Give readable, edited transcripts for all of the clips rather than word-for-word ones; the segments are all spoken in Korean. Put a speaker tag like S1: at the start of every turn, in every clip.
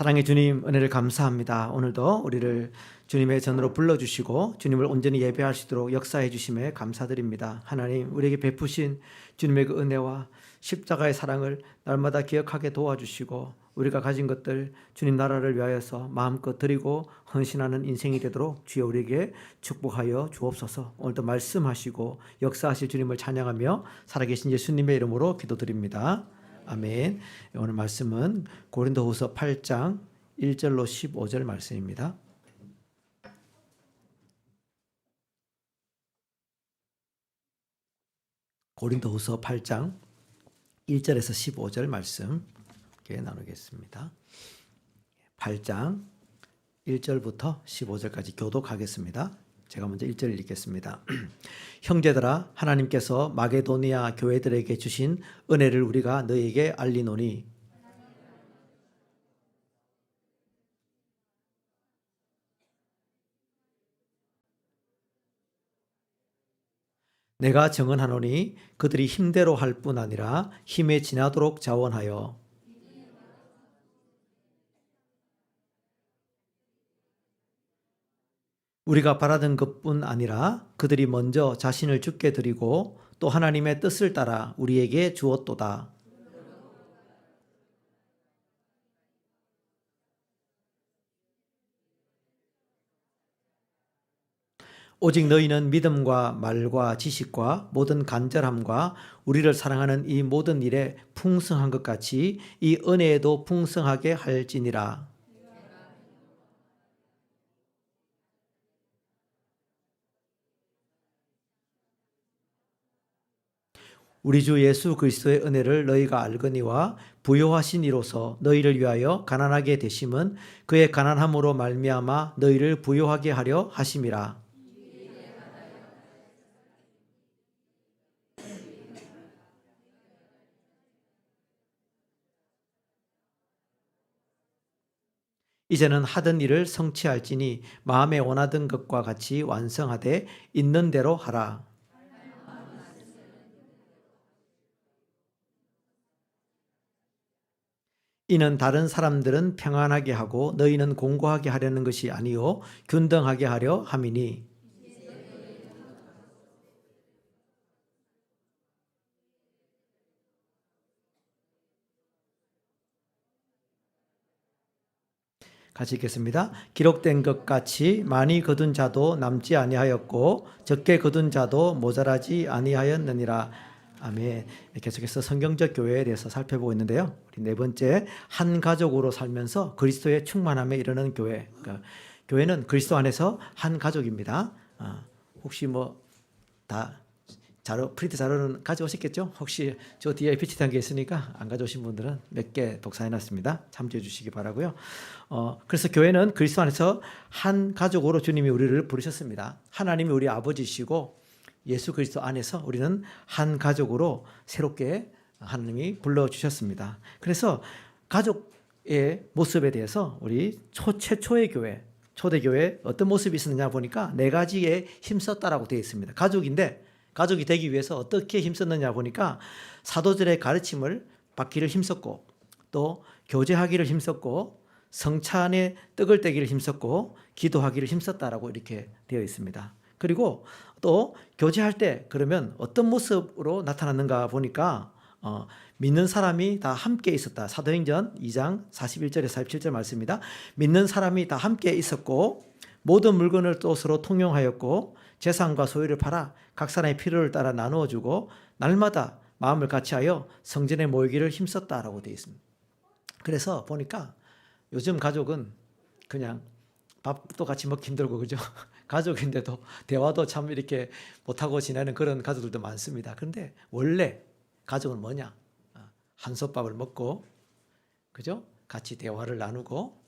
S1: 사랑의 주님, 은혜를 감사합니다. 오늘도 우리를 주님의 전으로 불러주시고 주님을 온전히 예배할 수 있도록 역사해 주심에 감사드립니다. 하나님, 우리에게 베푸신 주님의 그 은혜와 십자가의 사랑을 날마다 기억하게 도와주시고 우리가 가진 것들 주님 나라를 위하여서 마음껏 드리고 헌신하는 인생이 되도록 주여 우리에게 축복하여 주옵소서. 오늘도 말씀하시고 역사하실 주님을 찬양하며 살아계신 예수님의 이름으로 기도드립니다. 아멘. 오늘 말씀은 고린도후서 8장 1절로 15절 말씀입니다. 고린도후서 8장 1절에서 15절 말씀 나누겠습니다. 8장 1절부터 15절까지 교독하겠습니다. 제가 먼저 1절을 읽겠습니다. 형제들아, 하나님께서 마게도니아 교회들에게 주신 은혜를 우리가 너희에게 알리노니 내가 증언하노니 그들이 힘대로 할 뿐 아니라 힘에 지나도록 자원하여 우리가 바라던 것뿐 아니라 그들이 먼저 자신을 주께 드리고 또 하나님의 뜻을 따라 우리에게 주었도다. 오직 너희는 믿음과 말과 지식과 모든 간절함과 우리를 사랑하는 이 모든 일에 풍성한 것 같이 이 은혜에도 풍성하게 할지니라. 우리 주 예수 그리스도의 은혜를 너희가 알거니와 부요하신 이로서 너희를 위하여 가난하게 되심은 그의 가난함으로 말미암아 너희를 부요하게 하려 하심이라. 이제는 하던 일을 성취할지니 마음에 원하던 것과 같이 완성하되 있는 대로 하라. 이는 다른 사람들은 평안하게 하고 너희는 공고하게 하려는 것이 아니요 균등하게 하려 함이니. 같이 읽겠습니다. 기록된 것 같이 많이 거둔 자도 남지 아니하였고 적게 거둔 자도 모자라지 아니하였느니라. 아멘. 계속해서 성경적 교회에 대해서 살펴보고 있는데요. 우리 네 번째, 한 가족으로 살면서 그리스도의 충만함에 이르는 교회. 그러니까 교회는 그리스도 안에서 한 가족입니다. 혹시 다 프린트 자료는 가져오셨겠죠? 혹시 저 뒤에 PPT 게 있으니까 안 가져오신 분들은 몇 개 독사해놨습니다. 참조해 주시기 바라고요. 그래서 교회는 그리스도 안에서 한 가족으로 주님이 우리를 부르셨습니다. 하나님이 우리 아버지시고 예수 그리스도 안에서 우리는 한 가족으로 새롭게 하나님이 불러주셨습니다. 그래서 가족의 모습에 대해서 우리 최초의 교회, 초대교회 어떤 모습이 있었느냐 보니까 네 가지에 힘썼다라고 되어 있습니다. 가족이 되기 위해서 어떻게 힘썼느냐 보니까 사도들의 가르침을 받기를 힘썼고 또 교제하기를 힘썼고 성찬에 떡을 떼기를 힘썼고 기도하기를 힘썼다라고 이렇게 되어 있습니다. 그리고 또 교제할 때 그러면 어떤 모습으로 나타났는가 보니까 믿는 사람이 다 함께 있었다. 사도행전 2장 41절에서 47절 말씀입니다. 믿는 사람이 다 함께 있었고 모든 물건을 또 서로 통용하였고 재산과 소유를 팔아 각 사람의 필요를 따라 나누어 주고 날마다 마음을 같이하여 성전에 모이기를 힘썼다라고 되어 있습니다. 그래서 보니까 요즘 가족은 그냥 밥도 같이 먹기 힘들고 그죠? 가족인데도 대화도 참 이렇게 못하고 지내는 그런 가족들도 많습니다. 그런데 원래 가족은 뭐냐? 한솥밥을 먹고 그죠? 같이 대화를 나누고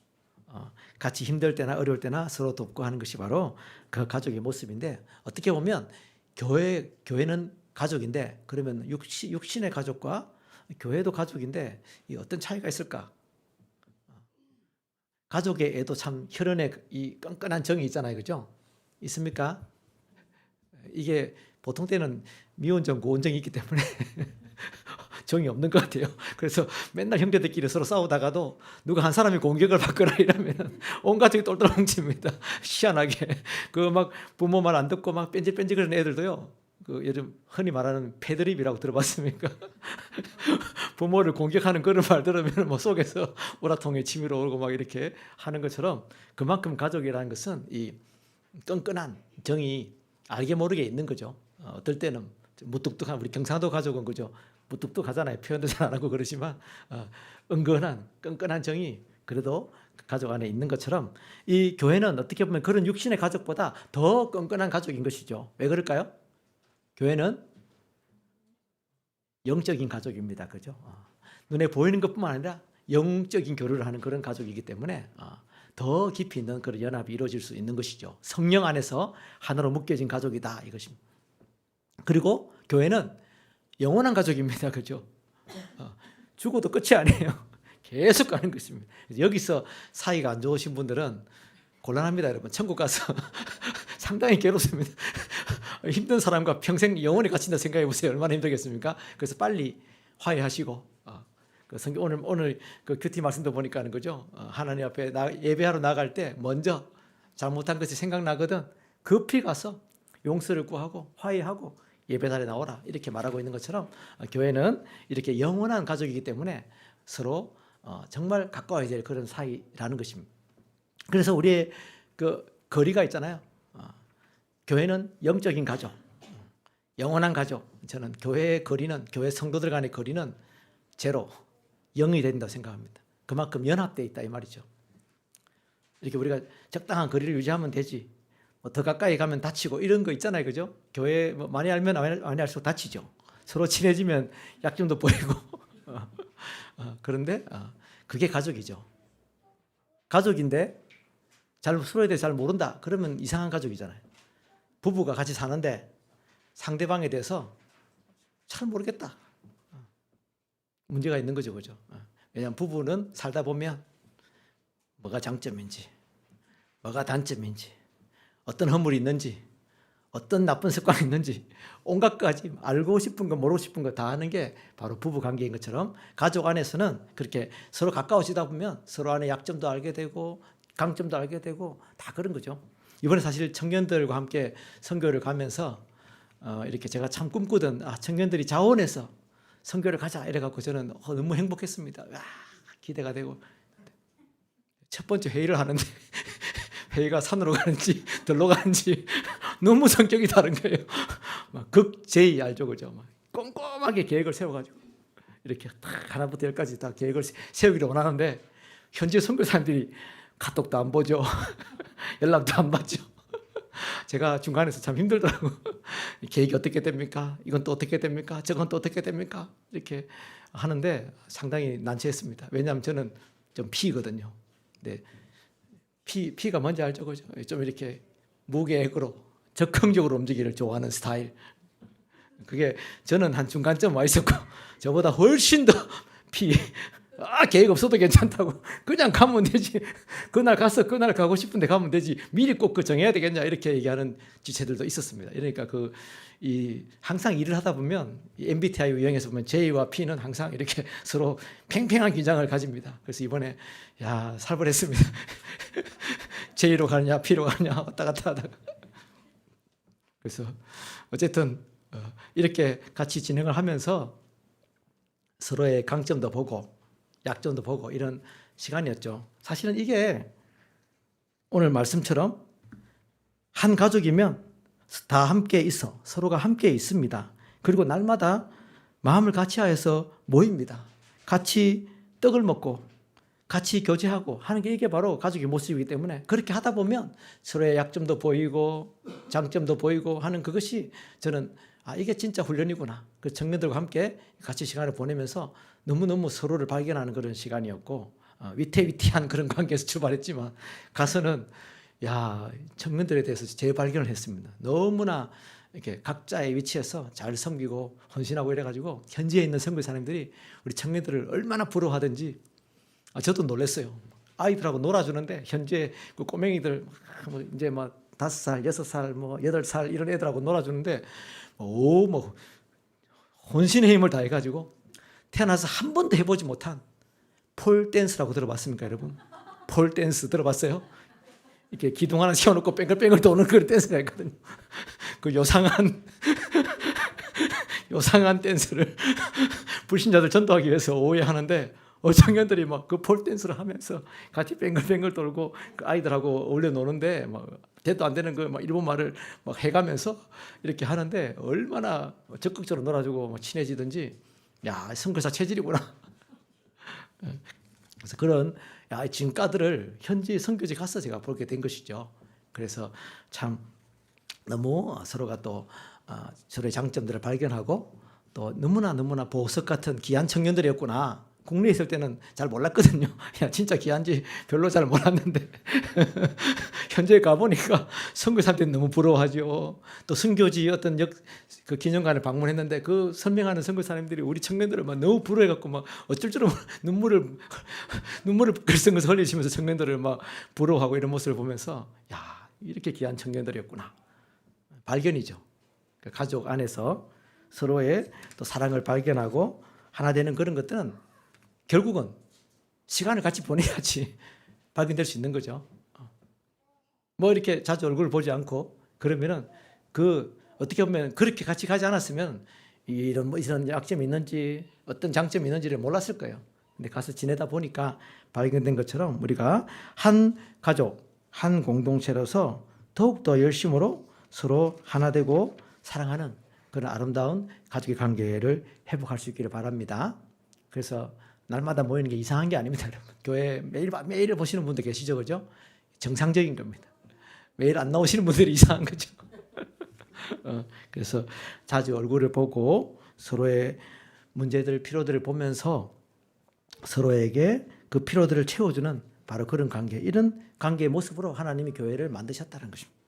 S1: 같이 힘들 때나 어려울 때나 서로 돕고 하는 것이 바로 그 가족의 모습인데 어떻게 보면 교회는 가족인데 그러면 육신의 가족과 교회도 가족인데 이 어떤 차이가 있을까? 가족의 애도 참 혈연의 이 끈끈한 정이 있잖아요. 그죠? 있습니까? 이게 보통 때는 미온정, 고온정이 있기 때문에 정이 없는 것 같아요. 그래서 맨날 형제들끼리 서로 싸우다가도 누가 한 사람이 공격을 받거나 이러면 온 가족이 똘똘 뭉칩니다. 희한하게 그 막 부모 말 안 듣고 막 뺀질뺀질거리는 애들도요. 그 요즘 흔히 말하는 패드립이라고 들어봤습니까? 부모를 공격하는 그런 말 들으면 뭐 속에서 우라통에 치밀어 오르고 막 이렇게 하는 것처럼 그만큼 가족이라는 것은 이 끈끈한 정이 알게 모르게 있는 거죠. 어떨 때는 무뚝뚝한 우리 경상도 가족은 그죠. 무뚝뚝하잖아요. 표현도 잘 안 하고 그러지만 은근한 끈끈한 정이 그래도 가족 안에 있는 것처럼 이 교회는 어떻게 보면 그런 육신의 가족보다 더 끈끈한 가족인 것이죠. 왜 그럴까요? 교회는 영적인 가족입니다. 그죠? 눈에 보이는 것뿐만 아니라 영적인 교류를 하는 그런 가족이기 때문에 더 깊이 있는 그런 연합이 이루어질 수 있는 것이죠. 성령 안에서 하나로 묶여진 가족이다 이것입니다. 그리고 교회는 영원한 가족입니다. 그죠? 죽어도 끝이 아니에요. 계속 가는 것입니다. 여기서 사이가 안 좋으신 분들은 곤란합니다. 여러분 천국 가서 상당히 괴롭습니다. 힘든 사람과 평생 영원히 갇힌다 생각해 보세요. 얼마나 힘들겠습니까? 그래서 빨리 화해하시고 그 성경 오늘 그 큐티 말씀도 보니까 하는 거죠. 하나님 앞에 예배하러 나갈 때 먼저 잘못한 것이 생각나거든 급히 가서 용서를 구하고 화해하고 예배자리에 나오라 이렇게 말하고 있는 것처럼 교회는 이렇게 영원한 가족이기 때문에 서로 정말 가까워야 될 그런 사이라는 것입니다. 그래서 우리의 그 거리가 있잖아요. 교회는 영적인 가족, 영원한 가족. 저는 교회의 거리는 교회 성도들 간의 거리는 제로, 0이 된다고 생각합니다. 그만큼 연합되어 있다 이 말이죠. 이렇게 우리가 적당한 거리를 유지하면 되지. 더 가까이 가면 다치고 이런 거 있잖아요, 그죠? 교회 뭐 많이 알면 많이 알수록 다치죠. 서로 친해지면 약점도 보이고. 그런데 그게 가족이죠. 가족인데 서로에 대해 잘 모른다. 그러면 이상한 가족이잖아요. 부부가 같이 사는데 상대방에 대해서 잘 모르겠다. 문제가 있는 거죠, 그죠? 왜냐하면 부부는 살다 보면 뭐가 장점인지, 뭐가 단점인지, 어떤 허물이 있는지, 어떤 나쁜 습관이 있는지 온갖 가지 알고 싶은 거 모르고 싶은 거 다 하는 게 바로 부부 관계인 것처럼 가족 안에서는 그렇게 서로 가까워지다 보면 서로 안에 약점도 알게 되고 강점도 알게 되고 다 그런 거죠. 이번에 사실 청년들과 함께 선교를 가면서 이렇게 제가 참 꿈꾸던 청년들이 자원해서 선교를 가자 이래갖고 저는 너무 행복했습니다. 기대가 되고 첫 번째 회의를 하는데 회의가 산으로 가는지 들로 가는지 너무 성격이 다른 거예요. 극제의 알죠, 그죠? 막 꼼꼼하게 계획을 세워가지고 이렇게 딱 하나부터 열까지 다 계획을 세우기를 원하는데 현재 선교사님들이 카톡도 안 보죠. 연락도 안 받죠. 제가 중간에서 참 힘들더라고. 계획이 어떻게 됩니까? 이건 또 어떻게 됩니까? 저건 또 어떻게 됩니까? 이렇게 하는데 상당히 난처했습니다. 왜냐하면 저는 좀 P거든요. 네. P가 뭔지 알죠? 그죠? 좀 이렇게 무계획으로 적극적으로 움직이기를 좋아하는 스타일. 그게 저는 한 중간쯤 와 있었고 저보다 훨씬 더 P. 계획 없어도 괜찮다고 그냥 가면 되지. 그날 가고 싶은데 가면 되지. 미리 꼭 그 정해야 되겠냐 이렇게 얘기하는 지체들도 있었습니다. 그러니까 항상 일을 하다 보면 MBTI 유형에서 보면 J와 P는 항상 이렇게 서로 팽팽한 긴장을 가집니다. 그래서 이번에 살벌했습니다. J로 가느냐 P로 가느냐 왔다 갔다 하다가 그래서 어쨌든 이렇게 같이 진행을 하면서 서로의 강점도 보고 약점도 보고 이런 시간이었죠. 사실은 이게 오늘 말씀처럼 한 가족이면 다 함께 있어 서로가 함께 있습니다. 그리고 날마다 마음을 같이 하여서 모입니다. 같이 떡을 먹고 같이 교제하고 하는 게 이게 바로 가족의 모습이기 때문에 그렇게 하다 보면 서로의 약점도 보이고 장점도 보이고 하는 그것이 저는 이게 진짜 훈련이구나. 그 청년들과 함께 같이 시간을 보내면서 너무너무 서로를 발견하는 그런 시간이었고 위태위태한 그런 관계에서 출발했지만 가서는 청년들에 대해서 재발견을 했습니다. 너무나 이렇게 각자의 위치에서 잘 섬기고 헌신하고 이래가지고 현지에 있는 선교사님들이 우리 청년들을 얼마나 부러워하든지 저도 놀랐어요. 아이들하고 놀아주는데 현재 그 꼬맹이들 이제 5살, 6살, 8살 이런 애들하고 놀아주는데 혼신의 힘을 다해가지고 태어나서 한 번도 해보지 못한 폴 댄스라고 들어봤습니까, 여러분? 폴 댄스 들어봤어요? 이렇게 기둥 하나 세워놓고 뺑글뺑글 도는 그런 댄스가 있거든요. 그 요상한 댄스를 불신자들 전도하기 위해서 오해하는데 청년들이 막 그 폴 댄스를 하면서 같이 뺑글뺑글 돌고 그 아이들하고 어울려 노는데 막 대도 안 되는 그 막 일본 말을 막 해가면서 이렇게 하는데 얼마나 적극적으로 놀아주고 막 친해지든지 야, 선교사 체질이구나. 그래서 그런 진가들을 현지 선교지 가서 제가 보게 된 것이죠. 그래서 참 너무 서로가 또 서로의 장점들을 발견하고 또 너무나 보석 같은 귀한 청년들이었구나. 국내에 있을 때는 잘 몰랐거든요. 야, 진짜 귀한지 별로 잘 몰랐는데 현재 가보니까 선교사할 때는 너무 부러워하죠. 또 선교지 어떤 그 기념관을 방문했는데 그 설명하는 선교사님들이 우리 청년들을 막 너무 부러워해갖고 막 어쩔 줄은 눈물을 글썽글썽 흘리시면서 청년들을 막 부러워하고 이런 모습을 보면서 야, 이렇게 귀한 청년들이었구나. 발견이죠. 가족 안에서 서로의 또 사랑을 발견하고 하나 되는 그런 것들은 결국은 시간을 같이 보내야지 발견될 수 있는 거죠. 뭐 이렇게 자주 얼굴을 보지 않고 그러면은 그 어떻게 보면 그렇게 같이 가지 않았으면 이런 약점이 있는지 어떤 장점이 있는지를 몰랐을 거예요. 근데 가서 지내다 보니까 발견된 것처럼 우리가 한 가족, 한 공동체로서 더욱더 열심으로 서로 하나 되고 사랑하는 그런 아름다운 가족의 관계를 회복할 수 있기를 바랍니다. 그래서 날마다 모이는 게 이상한 게 아닙니다, 여러분. 교회 매일 보시는 분들 계시죠, 그죠? 정상적인 겁니다. 매일 안 나오시는 분들이 이상한 거죠. 그래서 자주 얼굴을 보고 서로의 문제들, 필요들을 보면서 서로에게 그 필요들을 채워주는 바로 그런 관계, 이런 관계의 모습으로 하나님이 교회를 만드셨다는 것입니다.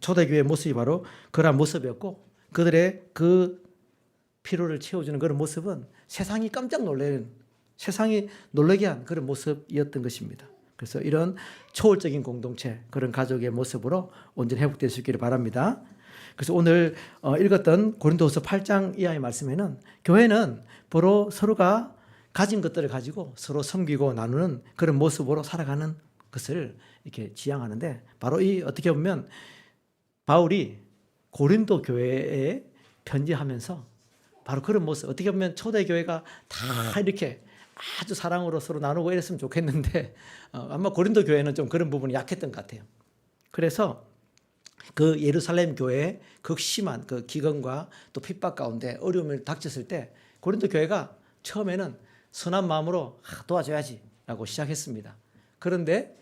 S1: 초대교회의 모습이 바로 그러한 모습이었고 그들의 그 필요를 채워주는 그런 모습은 세상이 깜짝 놀라는, 세상이 놀라게 한 그런 모습이었던 것입니다. 그래서 이런 초월적인 공동체, 그런 가족의 모습으로 온전히 회복될 수 있기를 바랍니다. 그래서 오늘 읽었던 고린도후서 8장 이하의 말씀에는 교회는 바로 서로가 가진 것들을 가지고 서로 섬기고 나누는 그런 모습으로 살아가는 것을 이렇게 지향하는데 바로 이 어떻게 보면 바울이 고린도 교회에 편지하면서 바로 그런 모습, 어떻게 보면 초대교회가 다 이렇게 아주 사랑으로 서로 나누고 이랬으면 좋겠는데 아마 고린도 교회는 좀 그런 부분이 약했던 것 같아요. 그래서 그 예루살렘 교회의 극심한 그 기근과 또 핍박 가운데 어려움을 닥쳤을 때 고린도 교회가 처음에는 선한 마음으로 도와줘야지 라고 시작했습니다. 그런데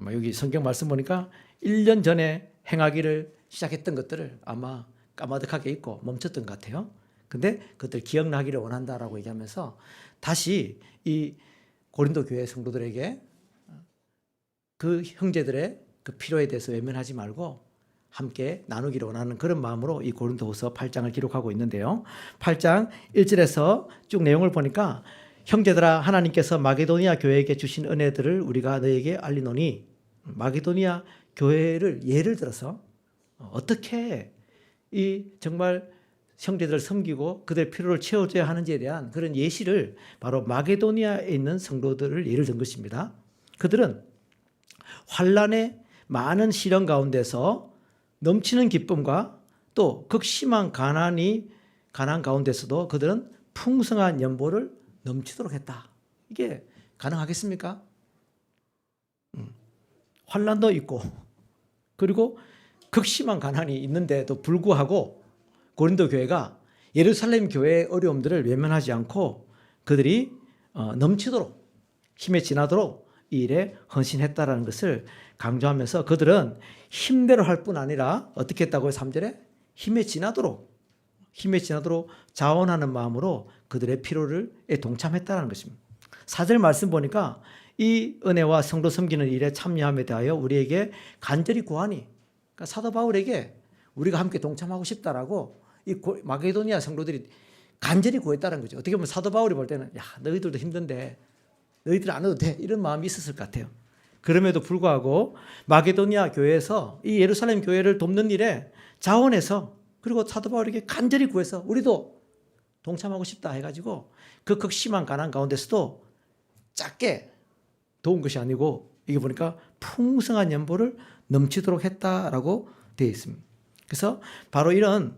S1: 여기 성경 말씀 보니까 1년 전에 행하기를 시작했던 것들을 아마 까마득하게 잊고 멈췄던 것 같아요. 근데 그것들 기억나기를 원한다라고 얘기하면서 다시 이 고린도 교회 성도들에게 그 형제들의 그 필요에 대해서 외면하지 말고 함께 나누기를 원하는 그런 마음으로 이 고린도후서 8장을 기록하고 있는데요. 8장 1절에서 쭉 내용을 보니까 형제들아 하나님께서 마게도니아 교회에게 주신 은혜들을 우리가 너에게 알리노니, 마게도니아 교회를 예를 들어서 어떻게 이 정말 형제들을 섬기고 그들의 필요를 채워줘야 하는지에 대한 그런 예시를 바로 마게도니아에 있는 성도들을 예를 든 것입니다. 그들은 환난의 많은 시련 가운데서 넘치는 기쁨과 또 극심한 가난 가운데서도 그들은 풍성한 연보를 넘치도록 했다. 이게 가능하겠습니까? 환난도 있고 그리고 극심한 가난이 있는데도 불구하고 고린도 교회가 예루살렘 교회의 어려움들을 외면하지 않고 그들이 넘치도록 힘에 지나도록 이 일에 헌신했다라는 것을 강조하면서 그들은 힘대로 할 뿐 아니라 어떻게 했다고요? 3절에 힘에 지나도록 자원하는 마음으로 그들의 필요를 동참했다는 것입니다. 4절 말씀 보니까 이 은혜와 성도 섬기는 일에 참여함에 대하여 우리에게 간절히 구하니, 그러니까 사도 바울에게 우리가 함께 동참하고 싶다라고 이 마게도니아 성도들이 간절히 구했다는 거죠. 어떻게 보면 사도 바울이 볼 때는 야, 너희들도 힘든데 너희들 안 해도 돼, 이런 마음이 있었을 것 같아요. 그럼에도 불구하고 마게도니아 교회에서 이 예루살렘 교회를 돕는 일에 자원해서, 그리고 사도 바울에게 간절히 구해서 우리도 동참하고 싶다 해가지고 그 극심한 가난 가운데서도 작게 도운 것이 아니고 이게 보니까 풍성한 연보를 넘치도록 했다라고 되어 있습니다. 그래서 바로 이런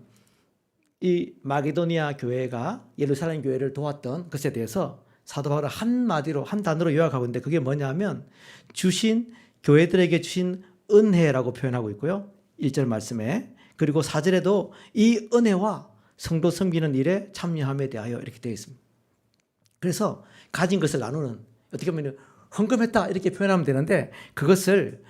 S1: 이 마게도니아 교회가 예루살렘 교회를 도왔던 것에 대해서 사도 바울은 한마디로 한 단어로 요약하고 있는데 그게 뭐냐면 주신 교회들에게 주신 은혜라고 표현하고 있고요. 1절 말씀에 그리고 4절에도 이 은혜와 성도 섬기는 일에 참여함에 대하여 이렇게 되어 있습니다. 그래서 가진 것을 나누는 어떻게 보면 헌금했다 이렇게 표현하면 되는데 그것을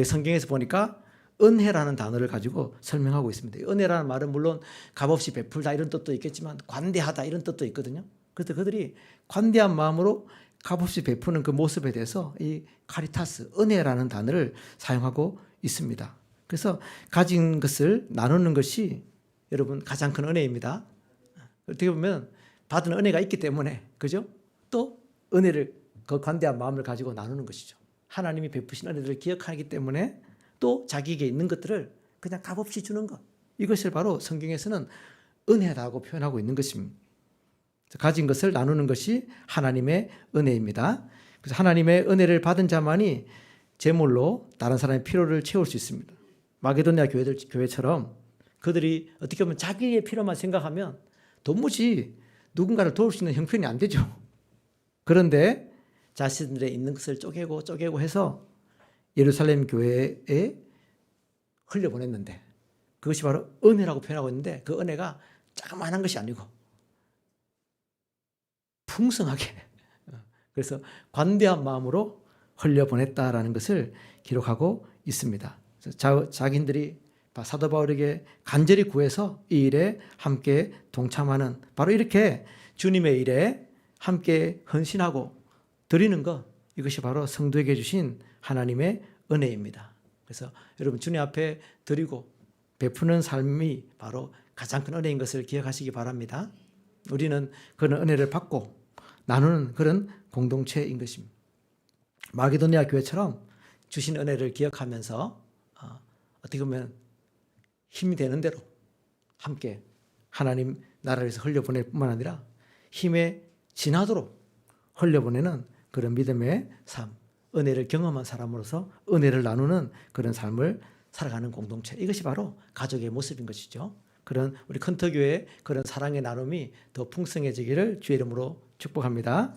S1: 성경에서 보니까 은혜라는 단어를 가지고 설명하고 있습니다. 은혜라는 말은 물론 값없이 베풀다 이런 뜻도 있겠지만 관대하다 이런 뜻도 있거든요. 그래서 그들이 관대한 마음으로 값없이 베푸는 그 모습에 대해서 이 카리타스, 은혜라는 단어를 사용하고 있습니다. 그래서 가진 것을 나누는 것이 여러분 가장 큰 은혜입니다. 어떻게 보면 받은 은혜가 있기 때문에 그죠? 또 은혜를 그 관대한 마음을 가지고 나누는 것이죠. 하나님이 베푸신 은혜들을 기억하기 때문에 또 자기에게 있는 것들을 그냥 값없이 주는 것. 이것을 바로 성경에서는 은혜라고 표현하고 있는 것입니다. 가진 것을 나누는 것이 하나님의 은혜입니다. 그래서 하나님의 은혜를 받은 자만이 제물로 다른 사람의 필요를 채울 수 있습니다. 마게도니아 교회처럼 그들이 어떻게 보면 자기의 필요만 생각하면 도무지 누군가를 도울 수 있는 형편이 안 되죠. 그런데 자신들의 있는 것을 쪼개고 해서 예루살렘 교회에 흘려보냈는데 그것이 바로 은혜라고 표현하고 있는데 그 은혜가 자그마한 것이 아니고 풍성하게 그래서 관대한 마음으로 흘려보냈다라는 것을 기록하고 있습니다. 자기들이 사도 바울에게 간절히 구해서 이 일에 함께 동참하는 바로 이렇게 주님의 일에 함께 헌신하고 드리는 것 이것이 바로 성도에게 주신 하나님의 은혜입니다. 그래서 여러분 주님 앞에 드리고 베푸는 삶이 바로 가장 큰 은혜인 것을 기억하시기 바랍니다. 우리는 그런 은혜를 받고 나누는 그런 공동체인 것입니다. 마게도니아 교회처럼 주신 은혜를 기억하면서 어떻게 보면 힘이 되는 대로 함께 하나님 나라에서 흘려보낼 뿐만 아니라 힘에 지나도록 흘려보내는 그런 믿음의 삶, 은혜를 경험한 사람으로서 은혜를 나누는 그런 삶을 살아가는 공동체 이것이 바로 가족의 모습인 것이죠. 그런 우리 컨터교회의 그런 사랑의 나눔이 더 풍성해지기를 주의 이름으로 축복합니다.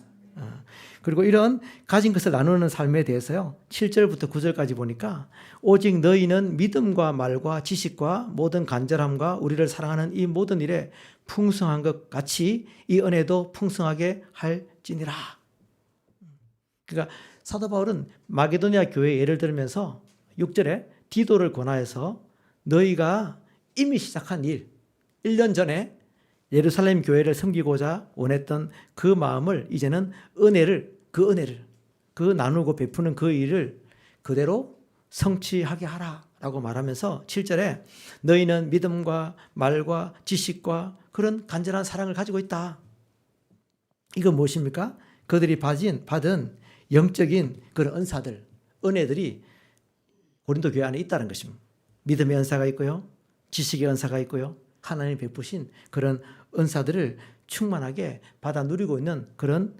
S1: 그리고 이런 가진 것을 나누는 삶에 대해서요 7절부터 9절까지 보니까 오직 너희는 믿음과 말과 지식과 모든 간절함과 우리를 사랑하는 이 모든 일에 풍성한 것 같이 이 은혜도 풍성하게 할지니라. 그러니까 사도 바울은 마게도니아 교회 예를 들면서 6절에 디도를 권하여서 너희가 이미 시작한 일 1년 전에 예루살렘 교회를 섬기고자 원했던 그 마음을 이제는 그 나누고 베푸는 그 일을 그대로 성취하게 하라라고 말하면서 7절에 너희는 믿음과 말과 지식과 그런 간절한 사랑을 가지고 있다. 이건 무엇입니까? 그들이 받은 영적인 그런 은사들, 은혜들이 고린도 교회 안에 있다는 것입니다. 믿음의 은사가 있고요. 지식의 은사가 있고요. 하나님 베푸신 그런 은사들을 충만하게 받아 누리고 있는 그런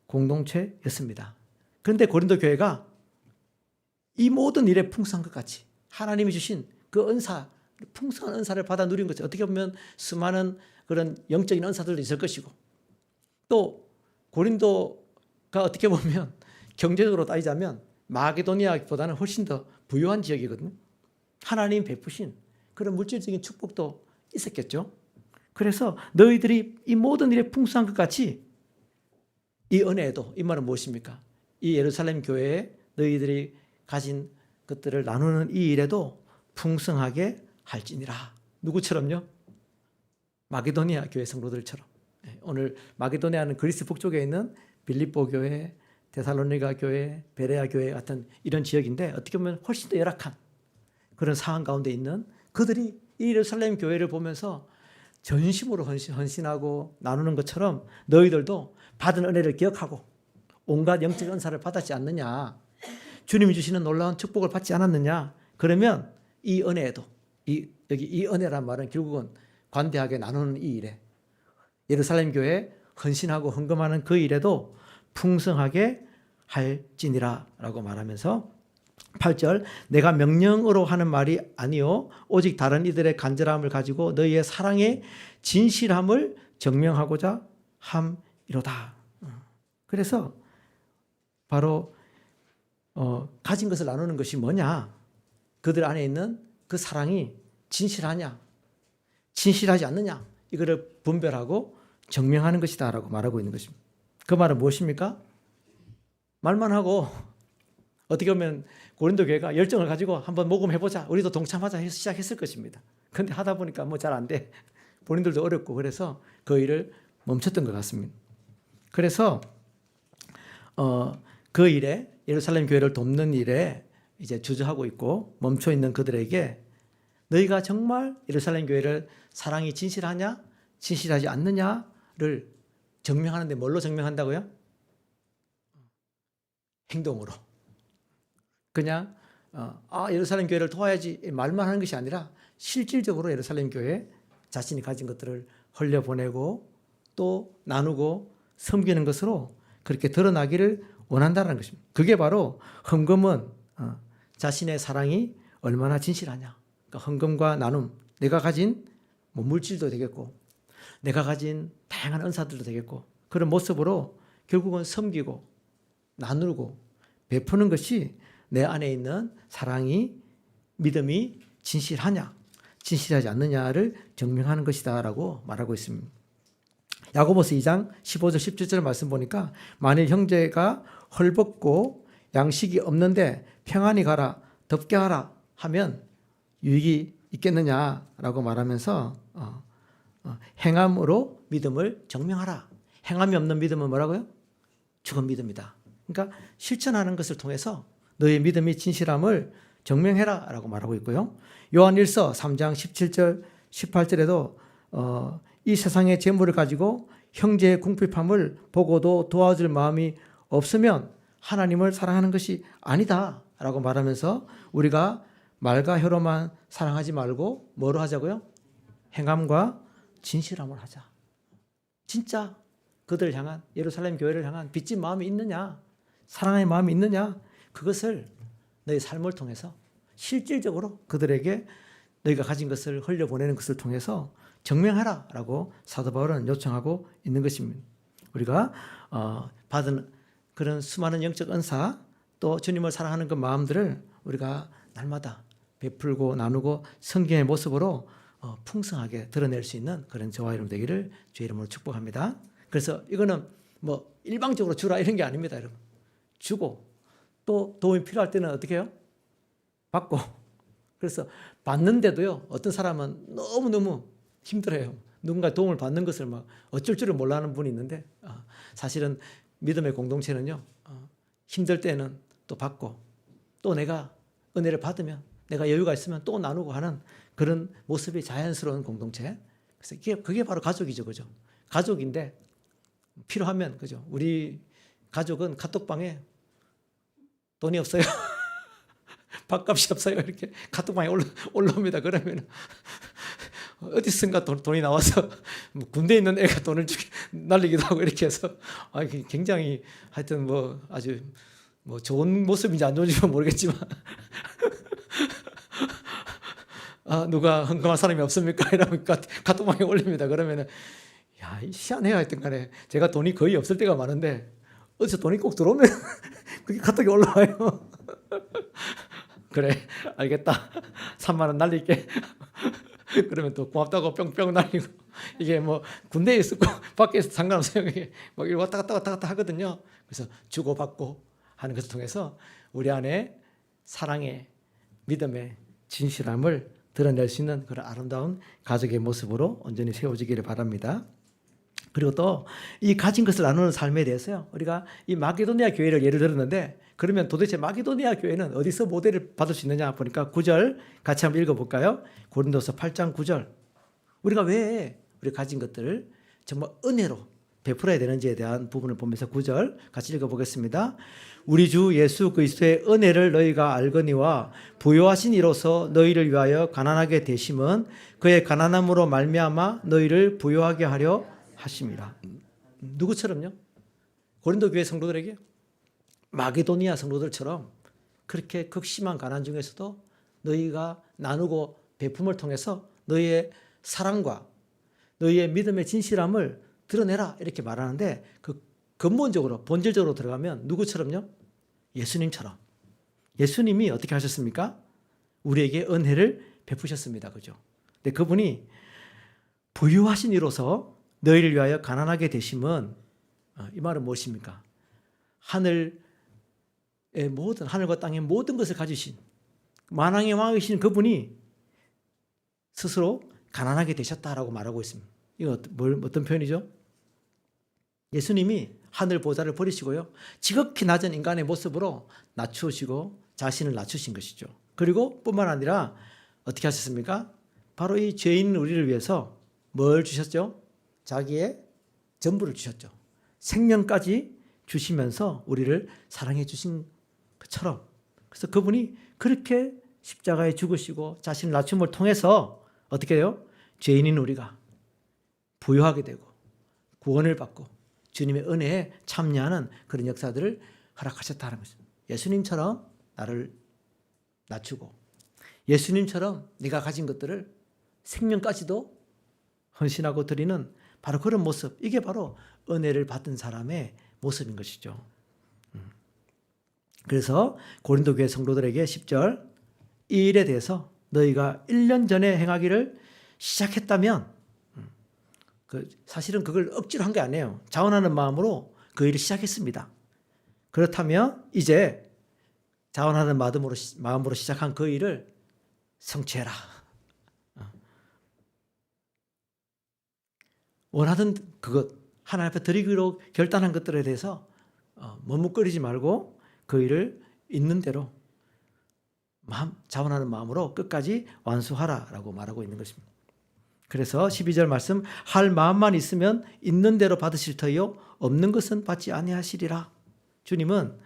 S1: 공동체였습니다. 그런데 고린도 교회가 이 모든 일에 풍성한 것 같이 하나님이 주신 그 은사, 풍성한 은사를 받아 누린 것이 어떻게 보면 수많은 그런 영적인 은사들도 있을 것이고 또 고린도가 어떻게 보면 경제적으로 따지자면 마게도니아보다는 훨씬 더 부유한 지역이거든요. 하나님 베푸신 그런 물질적인 축복도 있었겠죠. 그래서 너희들이 이 모든 일에 풍성한 것 같이 이 은혜에도 이 말은 무엇입니까? 이 예루살렘 교회에 너희들이 가진 것들을 나누는 이 일에도 풍성하게 할지니라. 누구처럼요? 마게도니아 교회 성도들처럼. 오늘 마게도니아는 그리스 북쪽에 있는 빌립보 교회, 데살로니가 교회, 베레아 교회 같은 이런 지역인데 어떻게 보면 훨씬 더 열악한 그런 상황 가운데 있는 그들이 이 예루살렘 교회를 보면서 전심으로 헌신하고 나누는 것처럼 너희들도 받은 은혜를 기억하고 온갖 영적 은사를 받았지 않느냐, 주님이 주시는 놀라운 축복을 받지 않았느냐. 그러면 이 은혜에도 여기 이 은혜란 말은 결국은 관대하게 나누는 이 일에 예루살렘 교회에 헌신하고 헌금하는 그 일에도 풍성하게 할지니라 라고 말하면서 8절 내가 명령으로 하는 말이 아니요 오직 다른 이들의 간절함을 가지고 너희의 사랑의 진실함을 증명하고자 함이로다. 그래서 바로 가진 것을 나누는 것이 뭐냐? 그들 안에 있는 그 사랑이 진실하냐? 진실하지 않느냐? 이거를 분별하고 증명하는 것이다 라고 말하고 있는 것입니다. 그 말은 무엇입니까? 말만 하고 어떻게 보면 고린도 교회가 열정을 가지고 한번 모금해보자. 우리도 동참하자 해서 시작했을 것입니다. 그런데 하다 보니까 뭐 잘 안 돼. 본인들도 어렵고 그래서 그 일을 멈췄던 것 같습니다. 그래서 그 일에 예루살렘 교회를 돕는 일에 이제 주저하고 있고 멈춰 있는 그들에게 너희가 정말 예루살렘 교회를 사랑이 진실하냐 진실하지 않느냐를 증명하는데 뭘로 증명한다고요? 행동으로. 그냥 예루살렘 교회를 도와야지 말만 하는 것이 아니라 실질적으로 예루살렘 교회에 자신이 가진 것들을 흘려보내고 또 나누고 섬기는 것으로 그렇게 드러나기를 원한다는 것입니다. 그게 바로 헌금은 자신의 사랑이 얼마나 진실하냐. 그러니까 헌금과 나눔, 내가 가진 물질도 되겠고 내가 가진 다양한 은사들도 되겠고 그런 모습으로 결국은 섬기고 나누고 베푸는 것이 내 안에 있는 사랑이 믿음이 진실하냐 진실하지 않느냐를 증명하는 것이다 라고 말하고 있습니다. 야고보서 2장 15절 17절 말씀 보니까 만일 형제가 헐벗고 양식이 없는데 평안히 가라 덥게 하라 하면 유익이 있겠느냐라고 말하면서 행함으로 믿음을 증명하라. 행함이 없는 믿음은 뭐라고요? 죽은 믿음이다. 그러니까 실천하는 것을 통해서 너의 믿음이 진실함을 증명해라 라고 말하고 있고요. 요한일서 3장 17절 18절에도 이 세상의 재물을 가지고 형제의 궁핍함을 보고도 도와줄 마음이 없으면 하나님을 사랑하는 것이 아니다 라고 말하면서 우리가 말과 혀로만 사랑하지 말고 뭐로 하자고요? 행함과 진실함을 하자. 진짜 그들을 향한 예루살렘 교회를 향한 빚진 마음이 있느냐 사랑의 마음이 있느냐 그것을 너의 삶을 통해서 실질적으로 그들에게 너희가 가진 것을 흘려보내는 것을 통해서 증명하라 라고 사도 바울은 요청하고 있는 것입니다. 우리가 받은 그런 수많은 영적 은사 또 주님을 사랑하는 그 마음들을 우리가 날마다 베풀고 나누고 성경의 모습으로 풍성하게 드러낼 수 있는 그런 저와 여러분 되기를 주의 이름으로 축복합니다. 그래서 이거는 뭐 일방적으로 주라 이런 게 아닙니다. 여러분 주고 또 도움이 필요할 때는 어떻게 해요? 받고. 그래서 받는데도요 어떤 사람은 너무너무 힘들어요. 누군가 도움을 받는 것을 막 어쩔 줄을 몰라하는 분이 있는데 사실은 믿음의 공동체는요 힘들 때는 또 받고 또 내가 은혜를 받으면 내가 여유가 있으면 또 나누고 하는 그런 모습이 자연스러운 공동체. 그래서 그게 바로 가족이죠, 그죠? 가족인데 필요하면 그죠? 우리 가족은 카톡방에 돈이 없어요. 밥값이 없어요. 이렇게 카톡방에 올라옵니다. 그러면 어디선가 돈이 나와서 군대에 있는 애가 돈을 날리기도 하고 이렇게 해서 굉장히 하여튼 뭐 아주 뭐 좋은 모습인지 안 좋은지 모르겠지만 누가 헌금할 사람이 없습니까? 이러면 카톡방에 올립니다. 그러면은 야, 희한해요. 하여튼 간에 제가 돈이 거의 없을 때가 많은데 어디서 돈이 꼭 들어오면 그게 카톡에 올라와요. 그래 알겠다. 3만 원 날릴게. 그러면 또 고맙다고 뿅뿅 날리고 이게 뭐 군대에 있었고 밖에 있어도 상관없어요. 이게 막 왔다 갔다 하거든요. 그래서 주고받고 하는 것을 통해서 우리 안에 사랑의 믿음의 진실함을 드러낼 수 있는 그런 아름다운 가족의 모습으로 온전히 세워지기를 바랍니다. 그리고 또 이 가진 것을 나누는 삶에 대해서요. 우리가 이 마게도니아 교회를 예를 들었는데 그러면 도대체 마게도니아 교회는 어디서 모델을 받을 수 있느냐 보니까 9절 같이 한번 읽어볼까요? 고린도서 8장 9절. 우리가 왜 우리 가진 것들을 정말 은혜로 베풀어야 되는지에 대한 부분을 보면서 9절 같이 읽어보겠습니다. 우리 주 예수 그리스도의 은혜를 너희가 알거니와 부요하신 이로써 너희를 위하여 가난하게 되심은 그의 가난함으로 말미암아 너희를 부요하게 하려 하심이라. 누구처럼요? 고린도 교회 성도들에게 마게도니아 성도들처럼 그렇게 극심한 가난 중에서도 너희가 나누고 베품을 통해서 너희의 사랑과 너희의 믿음의 진실함을 드러내라 이렇게 말하는데 그 근본적으로 본질적으로 들어가면 누구처럼요? 예수님처럼. 예수님이 어떻게 하셨습니까? 우리에게 은혜를 베푸셨습니다. 그죠? 근데 그분이 부유하신 이로서 너희를 위하여 가난하게 되심은 이 말은 무엇입니까? 하늘과 땅의 모든 것을 가지신 만왕의 왕이신 그분이 스스로 가난하게 되셨다라고 말하고 있습니다. 이거 어떤 표현이죠? 예수님이 하늘 보좌를 버리시고요. 지극히 낮은 인간의 모습으로 낮추시고 자신을 낮추신 것이죠. 그리고 뿐만 아니라 어떻게 하셨습니까? 바로 이 죄인 우리를 위해서 뭘 주셨죠? 자기의 전부를 주셨죠. 생명까지 주시면서 우리를 사랑해 주신 것처럼. 그래서 그분이 그렇게 십자가에 죽으시고 자신을 낮춤을 통해서 어떻게 해요? 죄인인 우리가 부유하게 되고 구원을 받고 주님의 은혜에 참여하는 그런 역사들을 허락하셨다는 것입니다. 예수님처럼 나를 낮추고 예수님처럼 네가 가진 것들을 생명까지도 헌신하고 드리는 바로 그런 모습, 이게 바로 은혜를 받은 사람의 모습인 것이죠. 그래서 고린도 교회 성도들에게 10절 이 일에 대해서 너희가 1년 전에 행하기를 시작했다면 사실은 그걸 억지로 한 게 아니에요. 자원하는 마음으로 그 일을 시작했습니다. 그렇다면 이제 자원하는 마음으로 시작한 그 일을 성취해라. 원하던 그것, 하나님 앞에 드리기로 결단한 것들에 대해서 머뭇거리지 말고 그 일을 있는 대로 자원하는 마음으로 끝까지 완수하라라고 말하고 있는 것입니다. 그래서 12절 말씀 할 마음만 있으면 있는 대로 받으실 터이요 없는 것은 받지 아니하시리라. 주님은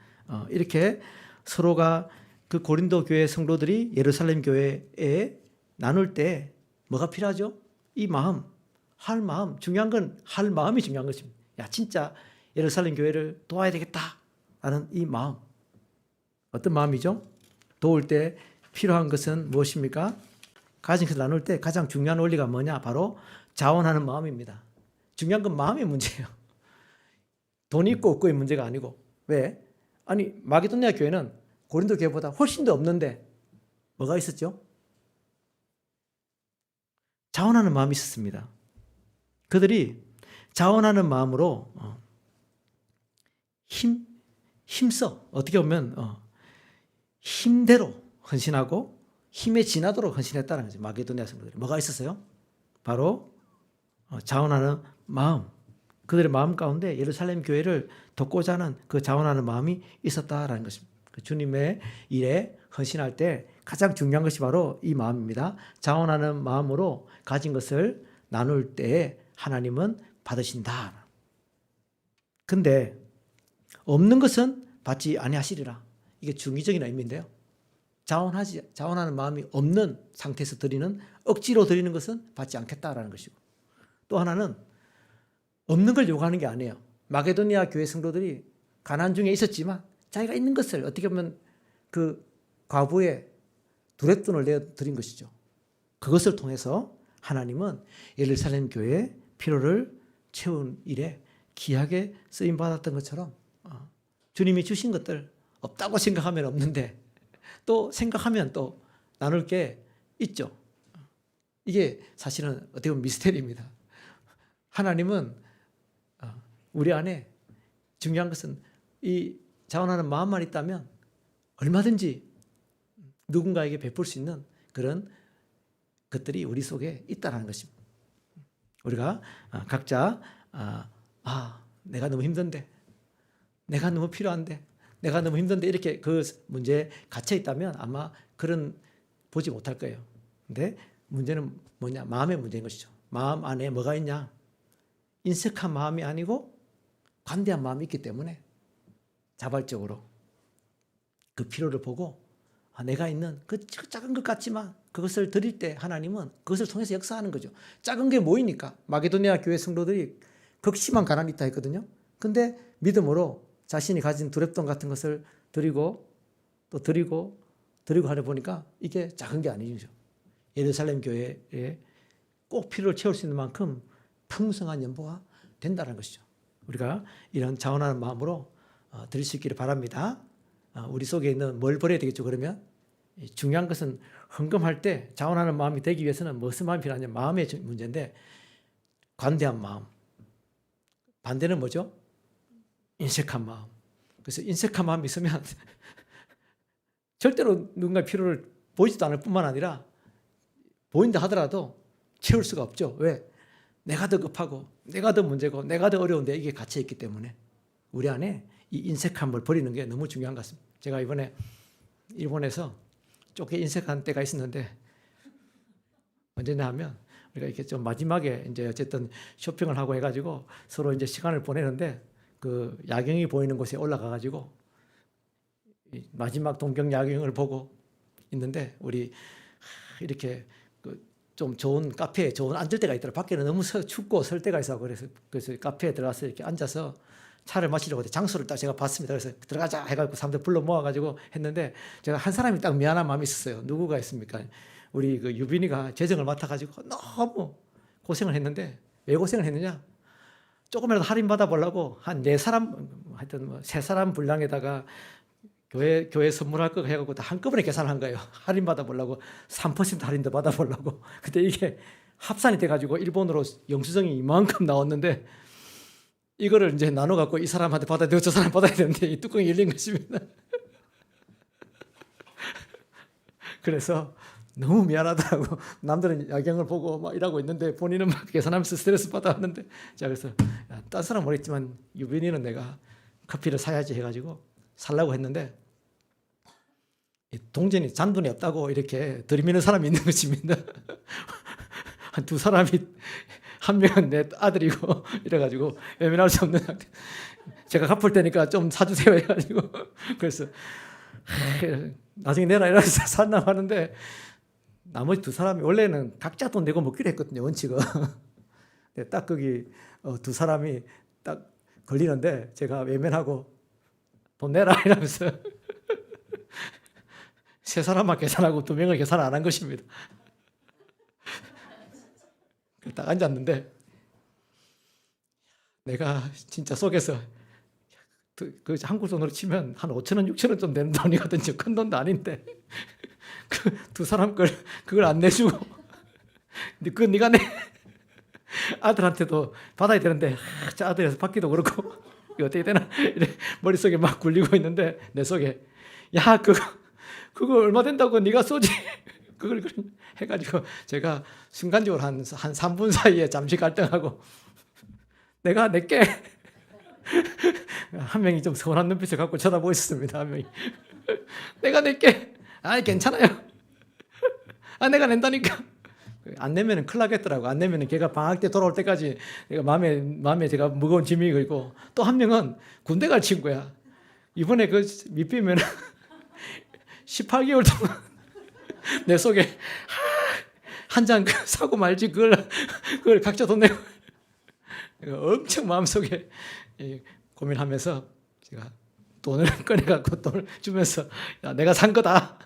S1: 이렇게 서로가 그 고린도 교회 성도들이 예루살렘 교회에 나눌 때 뭐가 필요하죠? 이 마음, 할 마음. 중요한 건 할 마음이 중요한 것입니다. 야, 진짜 예루살렘 교회를 도와야 되겠다라는 이 마음. 어떤 마음이죠? 도울 때 필요한 것은 무엇입니까? 가진 것을 나눌 때 가장 중요한 원리가 뭐냐? 바로 자원하는 마음입니다. 중요한 건 마음의 문제예요. 돈이 있고 없고의 문제가 아니고. 왜? 아니 마게도니아 교회는 고린도 교회보다 훨씬 더 없는데 뭐가 있었죠? 자원하는 마음이 있었습니다. 그들이 자원하는 마음으로 힘써 어떻게 보면 힘대로 헌신하고 힘에 지나도록 헌신했다는 거죠. 마게도니아 성도들이. 뭐가 있었어요? 바로 자원하는 마음. 그들의 마음 가운데 예루살렘 교회를 돕고자 하는 그 자원하는 마음이 있었다라는 것입니다. 그 주님의 일에 헌신할 때 가장 중요한 것이 바로 이 마음입니다. 자원하는 마음으로 가진 것을 나눌 때 하나님은 받으신다. 근데 없는 것은 받지 아니하시리라. 이게 중의적인 의미인데요. 자원하는 마음이 없는 상태에서 드리는, 억지로 드리는 것은 받지 않겠다라는 것이고, 또 하나는 없는 걸 요구하는 게 아니에요. 마게도니아 교회 성도들이 가난 중에 있었지만 자기가 있는 것을 어떻게 보면 그 과부의 두랫돈을 내어 드린 것이죠. 그것을 통해서 하나님은 예루살렘 교회의 필요를 채운 일에 귀하게 쓰임 받았던 것처럼 주님이 주신 것들 없다고 생각하면 없는데 또 생각하면 또 나눌 게 있죠. 이게 사실은 어떻게 보면 미스테리입니다. 하나님은 우리 안에 중요한 것은 이 자원하는 마음만 있다면 얼마든지 누군가에게 베풀 수 있는 그런 것들이 우리 속에 있다는 것입니다. 우리가 각자 내가 너무 힘든데, 내가 너무 필요한데, 내가 너무 힘든데 이렇게 그 문제에 갇혀 있다면 아마 그런 보지 못할 거예요. 근데 문제는 뭐냐? 마음의 문제인 것이죠. 마음 안에 뭐가 있냐? 인색한 마음이 아니고 관대한 마음이 있기 때문에 자발적으로 그 필요를 보고 내가 있는 그 작은 것 같지만 그것을 드릴 때 하나님은 그것을 통해서 역사하는 거죠. 작은 게 뭐이니까 마게도니아 교회 성도들이 극심한 가난이 있다 했거든요. 근데 믿음으로 자신이 가진 두렙돈 같은 것을 드리고 또 드리고 하려 보니까 이게 작은 게 아니죠. 예루살렘 교회에 꼭 필요를 채울 수 있는 만큼 풍성한 연보가 된다는 것이죠. 우리가 이런 자원하는 마음으로 드릴 수 있기를 바랍니다. 우리 속에 있는 뭘 버려야 되겠죠. 그러면 중요한 것은 헌금할 때 자원하는 마음이 되기 위해서는 무슨 마음이 필요하냐, 마음의 문제인데, 관대한 마음. 반대는 뭐죠? 인색한 마음. 그래서 인색한 마음이 있으면 절대로 누군가의 필요를 보이지도 않을 뿐만 아니라 보인다 하더라도 채울 수가 없죠. 왜? 내가 더 급하고 내가 더 문제고 내가 더 어려운데 이게 갇혀있기 때문에 우리 안에 이 인색함을 버리는 게 너무 중요한 것 같습니다. 제가 이번에 일본에서 쫓겨 인색한 때가 있었는데, 언제냐 하면 우리가 이렇게 좀 마지막에 이제 어쨌든 쇼핑을 하고 해가지고 서로 이제 시간을 보내는데, 그 야경이 보이는 곳에 올라가가지고 마지막 동경 야경을 보고 있는데, 우리 이렇게 좀 좋은 카페에 좋은 앉을 때가 있더라. 밖에는 너무 춥고 설 때가 있어. 그래서 카페에 들어가서 이렇게 앉아서 차를 마시려고 장소를 딱 제가 봤습니다. 그래서 들어가자 해가지고 사람들 불러 모아가지고 했는데, 제가 한 사람이 딱 미안한 마음이 있었어요. 누구가 있습니까? 우리 그 유빈이가 재정을 맡아가지고 너무 고생을 했는데, 왜 고생을 했느냐? 조금이라도 할인 받아보려고 한 4사람, 하여튼 뭐 3사람 분량에다가 교회 선물할 거 해갖고 다 한꺼번에 계산한 거예요. 할인 받아보려고, 3% 할인도 받아보려고. 근데 이게 합산이 돼가지고 일본으로 영수증이 이만큼 나왔는데, 이거를 이제 나눠갖고 이 사람한테 받아야 되고 저 사람 받아야 되는데 이 뚜껑이 열린 것입니다. 그래서 너무 미안하더라고. 남들은 야경을 보고 막 일하고 있는데 본인은 막 계산하면서 스트레스 받아하는데, 자, 그래서 딴 사람 모르겠지만 유빈이는 내가 커피를 사야지 해가지고 살라고 했는데, 동전이 잔돈이 없다고 이렇게 들이미는 사람이 있는 것입니다. 한 2사람이, 한 명은 내 아들이고 이래가지고 외면할 수 없는 상태. 제가 갚을 테니까 좀 사주세요 해가지고, 그래서 나중에 내라 이러면서 산다고 하는데, 나머지 2사람이 원래는 각자 돈 내고 먹기로 했거든요, 원칙은. 딱 거기 2사람이 딱 걸리는데 제가 외면하고 돈 내라 이러면서 3사람만 계산하고 2명을 계산 안 한 것입니다. 딱 앉았는데 내가 진짜 속에서, 그 한국 돈으로 치면 한 5,000원, 6,000원 좀 되는 돈이거든요. 큰 돈도 아닌데 그 2사람 그걸 안 내주고, 그건 네가 내. 아들한테도 받아야 되는데 저 아들에서 받기도 그렇고 이거 어떻게 되나 이래 머릿속에 막 굴리고 있는데, 내 속에 야 그거 얼마 된다고 네가 쏘지 그걸 해가지고 제가 순간적으로 한 3분 사이에 잠시 갈등하고, 내가 낼게. 한 명이 좀 서운한 눈빛을 갖고 쳐다보고 있었습니다. 한 명이 내가 낼게. 아이 괜찮아요. 내가 낸다니까. 안 내면은 큰일 나겠더라고. 안 내면은 걔가 방학 때 돌아올 때까지 내가 마음에 제가 무거운 짐이 있고, 또 한 명은 군대 갈 친구야. 이번에 그 밑비면 18개월 동안 내 속에 한 장 사고 말지 그걸 각자 돈 내고 엄청 마음속에 고민하면서 제가 돈을 꺼내갖고 돈을 주면서, 야, 내가 산 거다.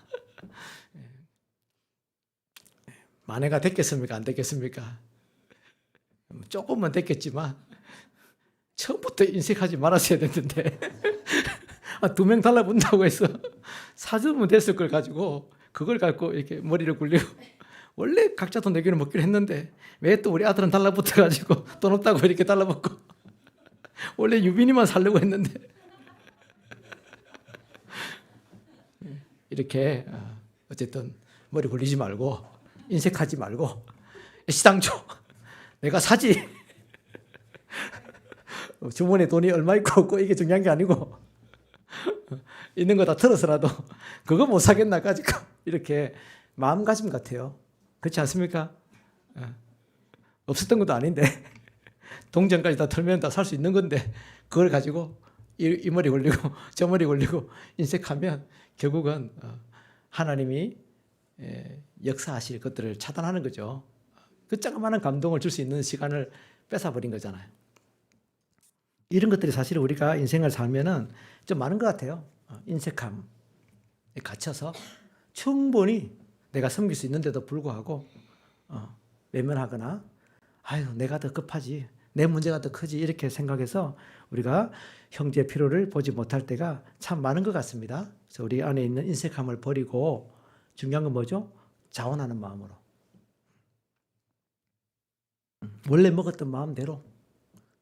S1: 만회가 됐겠습니까? 안 됐겠습니까? 조금만 됐겠지만 처음부터 인색하지 말았어야 됐는데 2명 달라붙는다고 해서 사주면 됐을 걸 가지고 그걸 갖고 이렇게 머리를 굴리고, 원래 각자 돈 내기로 먹기로 했는데 왜 또 우리 아들은 달라붙어가지고 돈 없다고 이렇게 달라붙고, 원래 유빈이만 살려고 했는데 이렇게 어쨌든 머리 굴리지 말고 인색하지 말고 시당 줘. 내가 사지. 주머니에 돈이 얼마 있고 없고 이게 중요한 게 아니고 있는 거 다 털어서라도 그거 못 사겠나 가지고 이렇게 마음가짐 같아요. 그렇지 않습니까? 없었던 것도 아닌데 동전까지 다 털면 다 살 수 있는 건데, 그걸 가지고 이 머리 걸리고 저 머리 걸리고 인색하면 결국은 하나님이 역사하실 것들을 차단하는 거죠. 그 조그마한 감동을 줄 수 있는 시간을 뺏어버린 거잖아요. 이런 것들이 사실 우리가 인생을 살면은 좀 많은 것 같아요. 인색함에 갇혀서 충분히 내가 섬길 수 있는데도 불구하고 외면하거나 아유 내가 더 급하지, 내 문제가 더 크지 이렇게 생각해서 우리가 형제의 필요를 보지 못할 때가 참 많은 것 같습니다. 그래서 우리 안에 있는 인색함을 버리고 중요한 건 뭐죠? 자원하는 마음으로 원래 먹었던 마음대로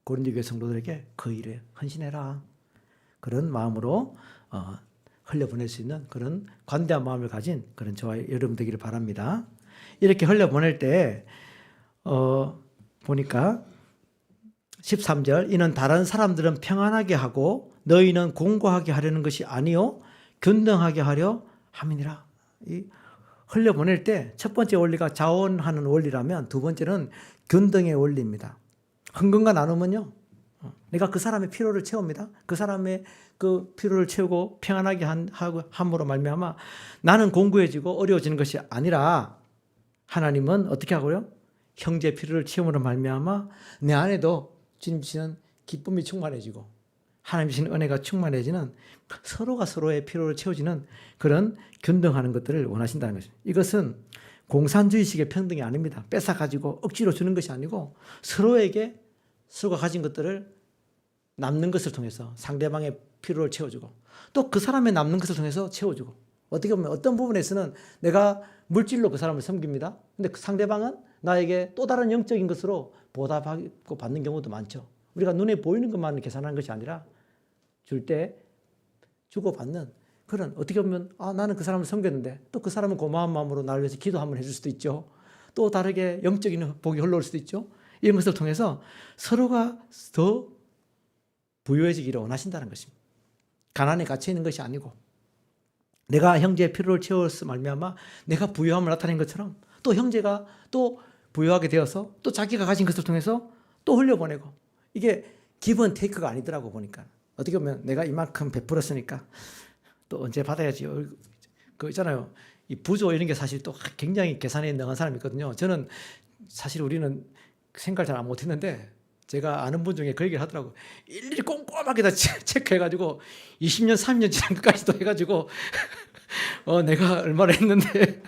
S1: 고린도 교회 성도들에게 그 일에 헌신해라. 그런 마음으로 흘려보낼 수 있는 그런 관대한 마음을 가진 그런 저와 여러분 되기를 바랍니다. 이렇게 흘려보낼 때 보니까 13절 이는 다른 사람들은 평안하게 하고 너희는 공고하게 하려는 것이 아니요 균등하게 하려 함이니라. 이 흘려보낼 때 첫 번째 원리가 자원하는 원리라면 두 번째는 균등의 원리입니다. 흥금과 나눔은요, 내가 그 사람의 필요를 채웁니다. 그 사람의 그 필요를 채우고 평안하게 함으로 말미암아 나는 공고해지고 어려워지는 것이 아니라 하나님은 어떻게 하고요? 형제의 필요를 채움으로 말미암아 내 안에도 주님 주시는 기쁨이 충만해지고 하나님 주시는 은혜가 충만해지는 서로가 서로의 필요를 채워지는 그런 균등하는 것들을 원하신다는 것입니다. 이것은 공산주의식의 평등이 아닙니다. 뺏어가지고 억지로 주는 것이 아니고 서로에게 서로가 가진 것들을 남는 것을 통해서 상대방의 필요를 채워주고 또 그 사람의 남는 것을 통해서 채워주고 어떻게 보면 어떤 부분에서는 내가 물질로 그 사람을 섬깁니다. 근데 그 상대방은 나에게 또 다른 영적인 것으로 보답하고 받는 경우도 많죠. 우리가 눈에 보이는 것만 계산하는 것이 아니라 줄 때 주고받는 그런 어떻게 보면 나는 그 사람을 섬겼는데 또 그 사람은 고마운 마음으로 나를 위해서 기도 한번 해줄 수도 있죠. 또 다르게 영적인 복이 흘러올 수도 있죠. 이런 것을 통해서 서로가 더 부유해지기를 원하신다는 것입니다. 가난에 갇혀 있는 것이 아니고 내가 형제의 필요를 채워서 말미암아 내가 부유함을 나타낸 것처럼 또 형제가 또 부유하게 되어서 또 자기가 가진 것을 통해서 또 흘려보내고 이게 기브 앤 테이크가 아니더라고 보니까 어떻게 보면 내가 이만큼 베풀었으니까 또 언제 받아야지. 그 있잖아요. 이 부조 이런 게 사실 또 굉장히 계산에 능한 사람이 있거든요. 저는 사실 우리는 생각을 잘 못했는데 제가 아는 분 중에 그 얘기를 하더라고요. 일일이 꼼꼼하게 다 체크해가지고 20년, 30년 지난 것까지도 해가지고 내가 얼마나 했는데